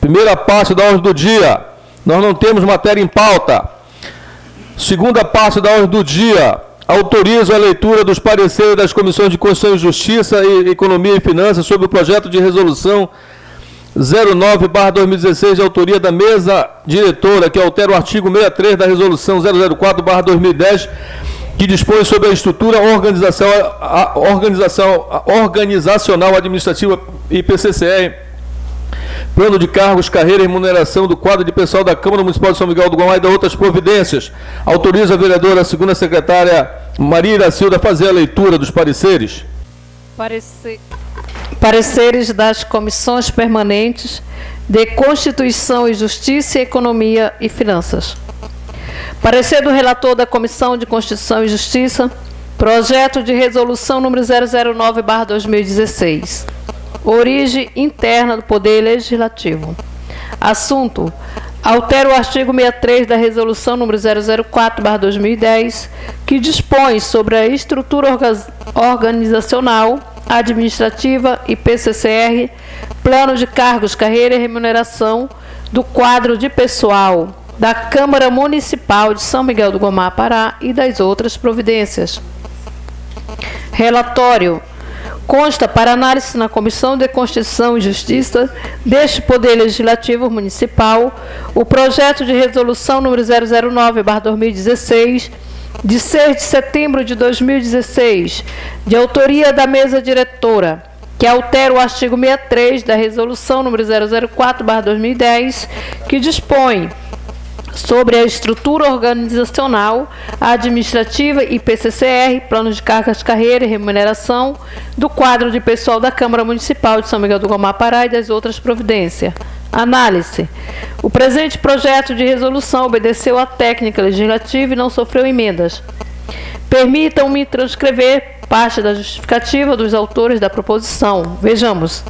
Primeira parte da ordem do dia. Nós não temos matéria em pauta. Segunda parte da ordem do dia. Autorizo a leitura dos pareceres das Comissões de Constituição e Justiça e Economia e Finanças sobre o projeto de resolução 09/2016, de autoria da mesa diretora, que altera o artigo 63 da resolução 004/2010, que dispõe sobre a estrutura organizacional administrativa e PCCR, plano de cargos, carreira e remuneração do quadro de pessoal da Câmara Municipal de São Miguel do Guamá e da outras providências. Autoriza a vereadora, a segunda secretária Maria Iracilda, a fazer a leitura dos pareceres. Pareceres das comissões permanentes de Constituição e Justiça e Economia e Finanças. Parecer do relator da Comissão de Constituição e Justiça, projeto de resolução número 009/2016. Origem interna do Poder Legislativo. Assunto: altera o artigo 63 da resolução número 004/2010, que dispõe sobre a estrutura organizacional, administrativa e PCCR, plano de cargos, carreira e remuneração do quadro de pessoal da Câmara Municipal de São Miguel do Guamá, Pará, e das outras providências. Relatório: consta para análise na Comissão de Constituição e Justiça deste Poder Legislativo Municipal o projeto de resolução número 009/2016, de 6 de setembro de 2016, de autoria da mesa diretora, que altera o artigo 63 da resolução número 004/2010, que dispõe sobre a estrutura organizacional, administrativa e PCCR, plano de cargas, carreira e remuneração do quadro de pessoal da Câmara Municipal de São Miguel do Guamá, Pará, e das outras providências. Análise: o presente projeto de resolução obedeceu à técnica legislativa e não sofreu emendas. Permitam-me transcrever parte da justificativa dos autores da proposição. Vejamos.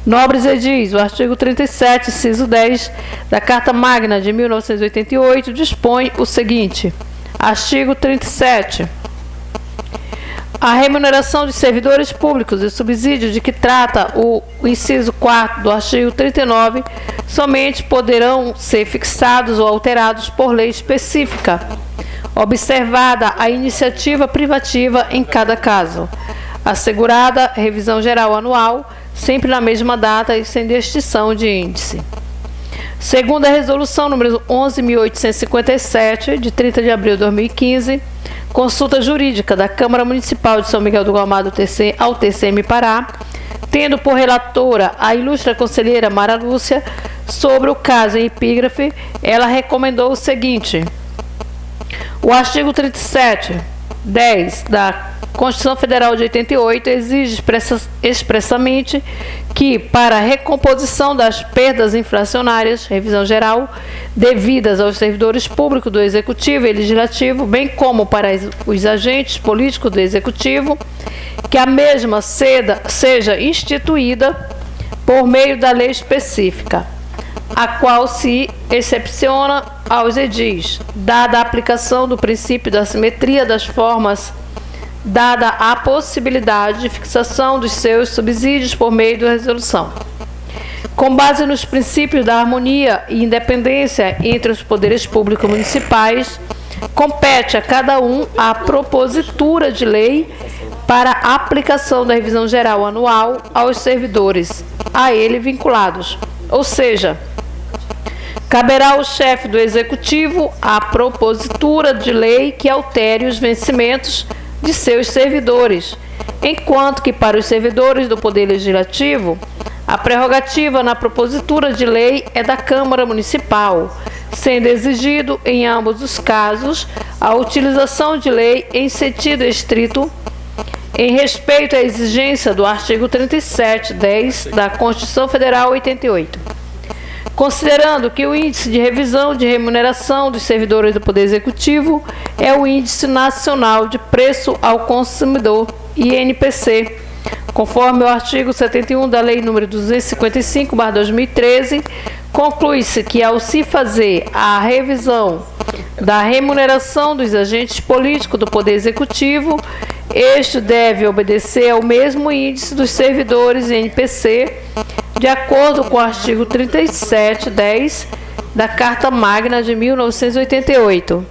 Nobres edis, o artigo 37, inciso 10 da Carta Magna de 1988 dispõe o seguinte: artigo 37. A remuneração de servidores públicos e subsídio de que trata o inciso 4 do artigo 39 somente poderão ser fixados ou alterados por lei específica, observada a iniciativa privativa em cada caso, assegurada revisão geral anual, sempre na mesma data e sem distinção de índice. Segundo a resolução número 11.857, de 30 de abril de 2015, consulta jurídica da Câmara Municipal de São Miguel do Guamá ao TCM Pará, tendo por relatora a ilustre conselheira Mara Lúcia, sobre o caso em epígrafe, ela recomendou o seguinte: o artigo 37, 10 da Constituição Federal de 88 exige expressamente que, para a recomposição das perdas inflacionárias, revisão geral, devidas aos servidores públicos do Executivo e Legislativo, bem como para os agentes políticos do Executivo, que a mesma seja instituída por meio da lei específica, a qual se excepciona aos edis, dada a aplicação do princípio da simetria das formas, dada a possibilidade de fixação dos seus subsídios por meio da resolução. Com base nos princípios da harmonia e independência entre os poderes públicos municipais, compete a cada um a propositura de lei para a aplicação da revisão geral anual aos servidores a ele vinculados, ou seja, caberá ao chefe do Executivo a propositura de lei que altere os vencimentos de seus servidores, enquanto que para os servidores do Poder Legislativo, a prerrogativa na propositura de lei é da Câmara Municipal, sendo exigido, em ambos os casos, a utilização de lei em sentido estrito, em respeito à exigência do artigo 37, 10 da Constituição Federal 88. Considerando que o índice de revisão de remuneração dos servidores do Poder Executivo é o Índice Nacional de Preço ao Consumidor, INPC, conforme o artigo 71 da Lei nº 255/2013, conclui-se que, ao se fazer a revisão da remuneração dos agentes políticos do Poder Executivo, este deve obedecer ao mesmo índice dos servidores INPC de acordo com o artigo 37(10) da Carta Magna de 1988.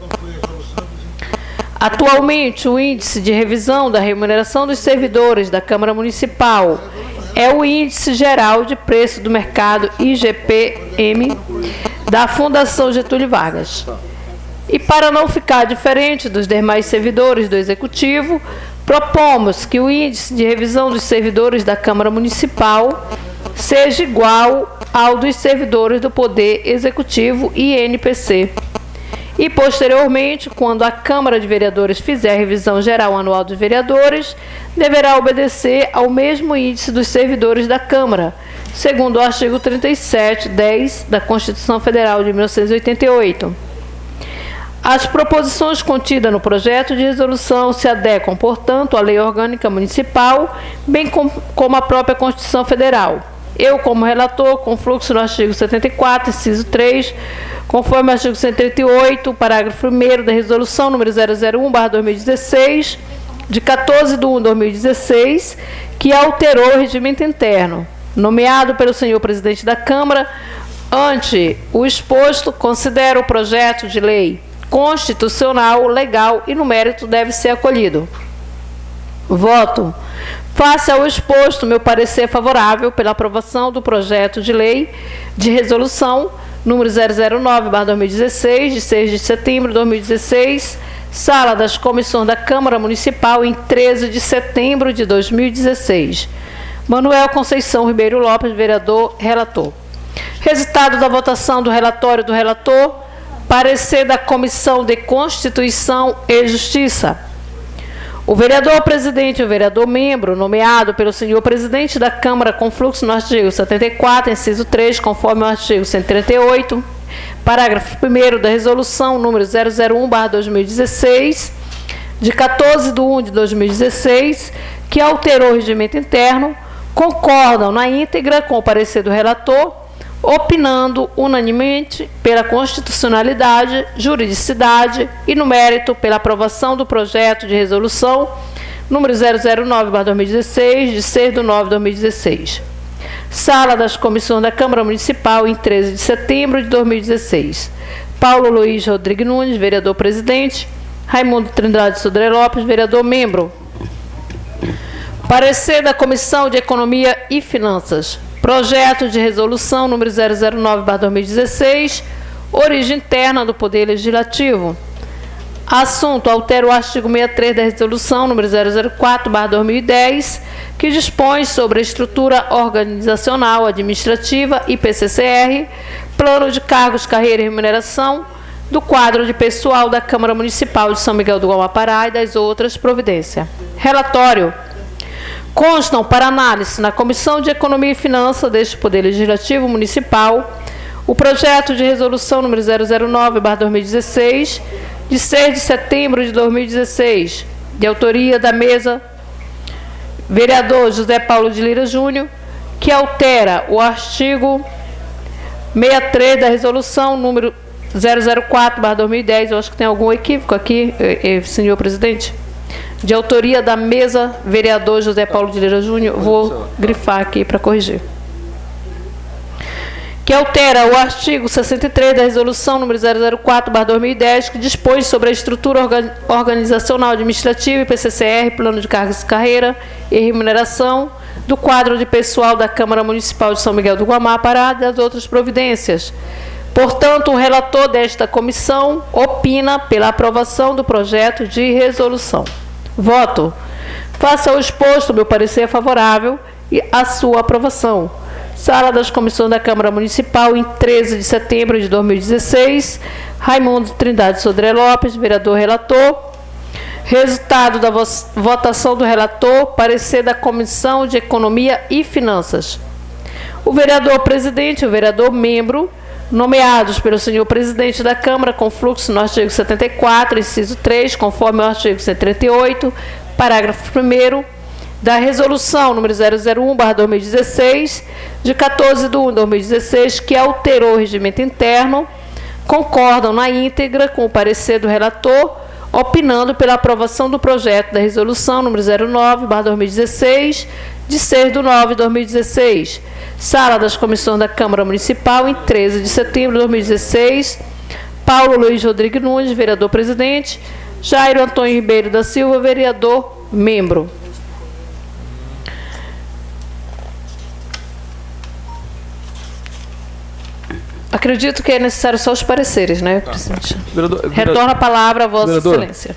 Atualmente, o índice de revisão da remuneração dos servidores da Câmara Municipal é o Índice Geral de Preço do Mercado, IGP-M, da Fundação Getúlio Vargas. E para não ficar diferente dos demais servidores do Executivo, propomos que o índice de revisão dos servidores da Câmara Municipal seja igual ao dos servidores do Poder Executivo e INPC. E, posteriormente, quando a Câmara de Vereadores fizer a revisão geral anual dos vereadores, deverá obedecer ao mesmo índice dos servidores da Câmara, segundo o artigo 37(10) da Constituição Federal de 1988. As proposições contidas no projeto de resolução se adequam, portanto, à Lei Orgânica Municipal, bem como à própria Constituição Federal. Eu, como relator, com fluxo no artigo 74, inciso 3, conforme o artigo 138, parágrafo 1º da Resolução número 001/2016, de 14/1/2016, que alterou o regimento interno, nomeado pelo senhor presidente da Câmara. Ante o exposto, considero o projeto de lei constitucional, legal e, no mérito, deve ser acolhido. Voto. Face ao exposto, meu parecer favorável pela aprovação do projeto de lei de resolução número 009/2016, de 6 de setembro de 2016, sala das comissões da Câmara Municipal, em 13 de setembro de 2016. Manuel Conceição Ribeiro Lopes, vereador, relator. Resultado da votação do relatório do relator. Parecer da Comissão de Constituição e Justiça. O vereador presidente e o vereador membro, nomeado pelo senhor presidente da Câmara com fluxo no artigo 74, inciso 3, conforme o artigo 138, parágrafo 1º da resolução número 001/2016, de 14/1/2016, que alterou o regimento interno, concordam na íntegra com o parecer do relator, opinando unanimemente pela constitucionalidade, juridicidade e, no mérito, pela aprovação do projeto de resolução número 009/2016, de 6/9/2016. Sala das comissões da Câmara Municipal, em 13 de setembro de 2016. Paulo Luiz Rodrigues Nunes, vereador presidente. Raimundo Trindade Sodré Lopes, vereador membro. Parecer da Comissão de Economia e Finanças. Projeto de resolução número 009/2016, origem interna do Poder Legislativo. Assunto: altera o artigo 63 da resolução número 004/2010, que dispõe sobre a estrutura organizacional administrativa e PCCR, plano de cargos, carreira e remuneração do quadro de pessoal da Câmara Municipal de São Miguel do Guamapará e das outras providências. Relatório. Constam para análise na Comissão de Economia e Finanças deste Poder Legislativo Municipal o projeto de resolução número 009/2016, de 6 de setembro de 2016, de autoria da mesa vereador José Paulo de Lira Júnior, que altera o artigo 63 da resolução número 004/2010. Eu acho que tem algum equívoco aqui, senhor presidente. De autoria da mesa vereador José Paulo de Lira Júnior, vou grifar aqui para corrigir. Que altera o artigo 63 da resolução número 004/2010, que dispõe sobre a estrutura organizacional administrativa e PCCR, plano de cargos e carreira e remuneração do quadro de pessoal da Câmara Municipal de São Miguel do Guamapará e das outras providências. Portanto, o relator desta comissão opina pela aprovação do projeto de resolução. Voto. Face ao exposto, meu parecer é favorável e a sua aprovação. Sala das comissões da Câmara Municipal, em 13 de setembro de 2016. Raimundo Trindade Sodré Lopes, vereador relator. Resultado da votação do relator, parecer da Comissão de Economia e Finanças. O vereador presidente e o vereador membro, nomeados pelo senhor presidente da Câmara com fluxo no artigo 74, inciso 3, conforme o artigo 138, parágrafo 1º, da resolução número 001/2016, de 14/1/2016, que alterou o regimento interno, concordam na íntegra com o parecer do relator, opinando pela aprovação do projeto da resolução número 09/2016, de 6/9/2016, sala das comissões da Câmara Municipal, em 13 de setembro de 2016, Paulo Luiz Rodrigues Nunes, vereador-presidente, Jairo Antônio Ribeiro da Silva, vereador-membro. Acredito que é necessário só os pareceres, né, presidente? Retorno a palavra a Vossa Excelência.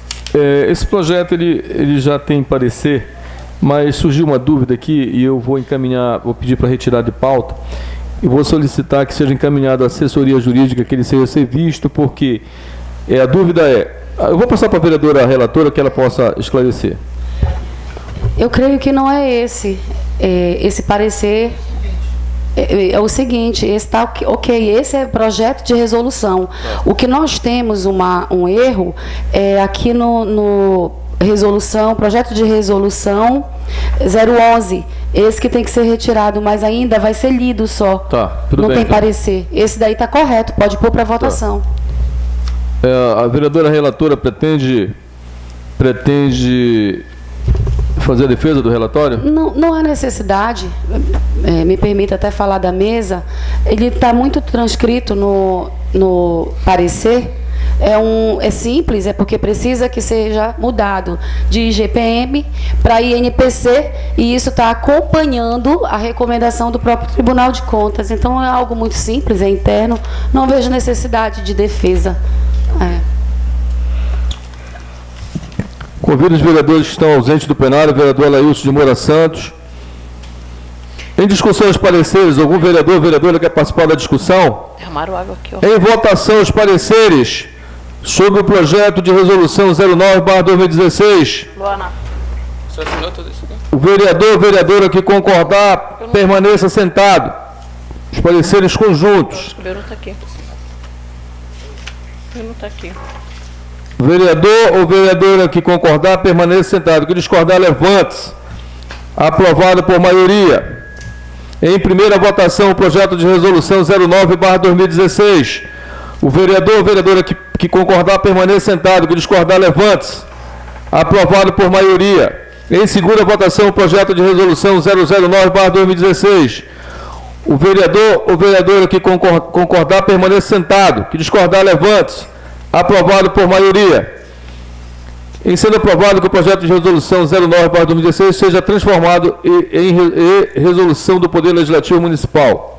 Esse projeto ele já tem parecer, mas surgiu uma dúvida aqui e eu vou encaminhar, vou pedir para retirar de pauta e vou solicitar que seja encaminhado à assessoria jurídica, que ele seja ser visto, porque a dúvida eu vou passar para a vereadora relatora que ela possa esclarecer. Eu creio que não é esse parecer. É o seguinte, esse é projeto de resolução. O que nós temos um erro é aqui no projeto de resolução 011, esse que tem que ser retirado, mas ainda vai ser lido só. Tá, tudo não bem, tem então. parecer. Esse daí está correto, pode pôr para votação. A vereadora relatora pretende fazer a defesa do relatório? Não há necessidade, me permita até falar da mesa, ele está muito transcrito no parecer, é simples, é porque precisa que seja mudado de IGPM para INPC, e isso está acompanhando a recomendação do próprio Tribunal de Contas, então é algo muito simples, é interno, não vejo necessidade de defesa. Convido os vereadores que estão ausentes do plenário, o vereador Alailson de Moura Santos. Em discussão os pareceres, algum vereador ou vereadora quer participar da discussão? Derramaram água aqui, ó. Em votação os pareceres sobre o projeto de resolução 09/2016. Luana. Você assinou tudo isso aqui? O vereador ou vereadora que concordar, permaneça sentado. Os pareceres conjuntos. O meu não está aqui. O meu não está aqui. Vereador ou vereadora que concordar, permaneça sentado. Que discordar, levante-se. Aprovado por maioria. Em primeira votação, o projeto de resolução 09/2016. O vereador ou vereadora que concordar, permaneça sentado. Que discordar, levante-se. Aprovado por maioria. Em segunda votação, o projeto de resolução 009/2016. O vereador ou vereadora que concordar, permaneça sentado. Que discordar, levante-se. Aprovado por maioria. Em sendo aprovado que o projeto de resolução 09/2016 seja transformado em resolução do Poder Legislativo Municipal.